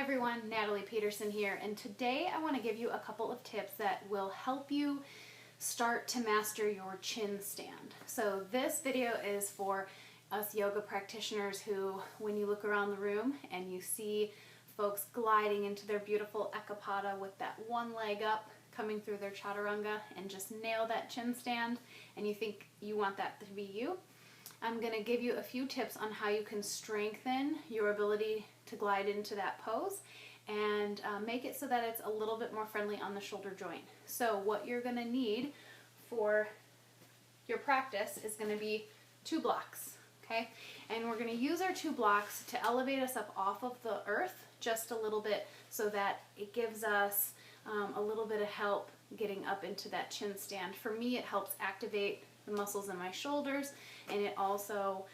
everyone, Natalie Peterson here, and today I want to give you a couple of tips that will help you start to master your chin stand. So this video is for us yoga practitioners who, when you look around the room and you see folks gliding into their beautiful Ekapada with that one leg up, coming through their chaturanga and just nail that chin stand, and you think you want that to be you, I'm going to give you a few tips on how you can strengthen your ability to glide into that pose and make it so that it's a little bit more friendly on the shoulder joint. So what you're going to need for your practice is going to be 2 blocks, okay? And we're going to use our 2 blocks to elevate us up off of the earth just a little bit so that it gives us a little bit of help getting up into that chin stand. For me, it helps activate the muscles in my shoulders, and it also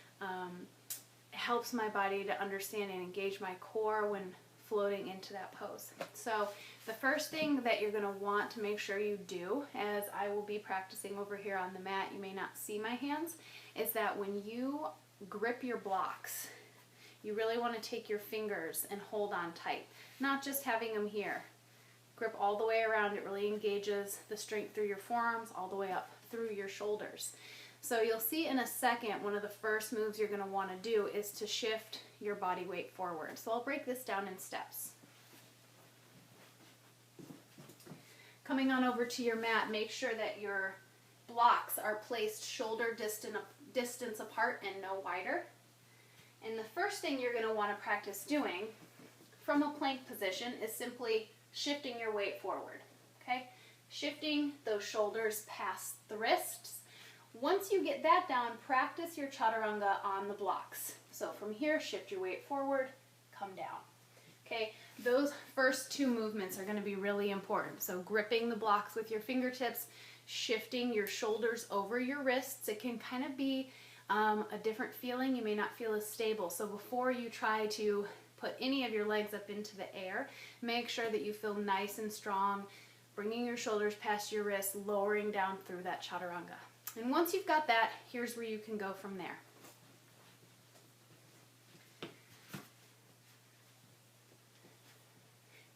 helps my body to understand and engage my core when floating into that pose. So the first thing that you're going to want to make sure you do, as I will be practicing over here on the mat, you may not see my hands, is that when you grip your blocks, you really want to take your fingers and hold on tight, not just having them here. Grip all the way around. It really engages the strength through your forearms all the way up through your shoulders. So you'll see in a second, one of the first moves you're going to want to do is to shift your body weight forward. So I'll break this down in steps. Coming on over to your mat, make sure that your blocks are placed shoulder distance apart and no wider. And the first thing you're going to want to practice doing from a plank position is simply shifting your weight forward, okay? Shifting those shoulders past the wrists. Once you get that down, practice your chaturanga on the blocks. So from here, shift your weight forward, come down. Okay, those first 2 movements are going to be really important. So gripping the blocks with your fingertips, shifting your shoulders over your wrists. It can kind of be a different feeling. You may not feel as stable. So before you try to put any of your legs up into the air, make sure that you feel nice and strong, bringing your shoulders past your wrists, lowering down through that chaturanga. And once you've got that, here's where you can go from there.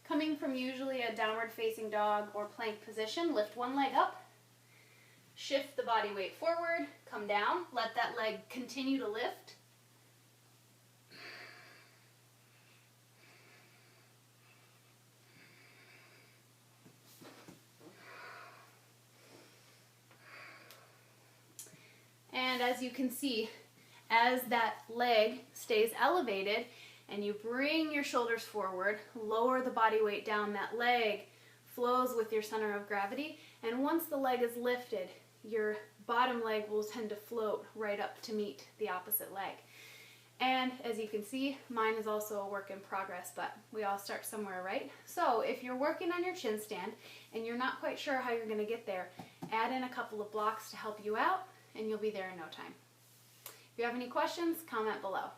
Coming from usually a downward facing dog or plank position, lift one leg up, shift the body weight forward, come down, let that leg continue to lift. And as you can see, as that leg stays elevated and you bring your shoulders forward, lower the body weight down, that leg flows with your center of gravity. And once the leg is lifted, your bottom leg will tend to float right up to meet the opposite leg. And as you can see, mine is also a work in progress, but we all start somewhere, right? So if you're working on your chin stand and you're not quite sure how you're going to get there, add in a couple of blocks to help you out, and you'll be there in no time. If you have any questions, comment below.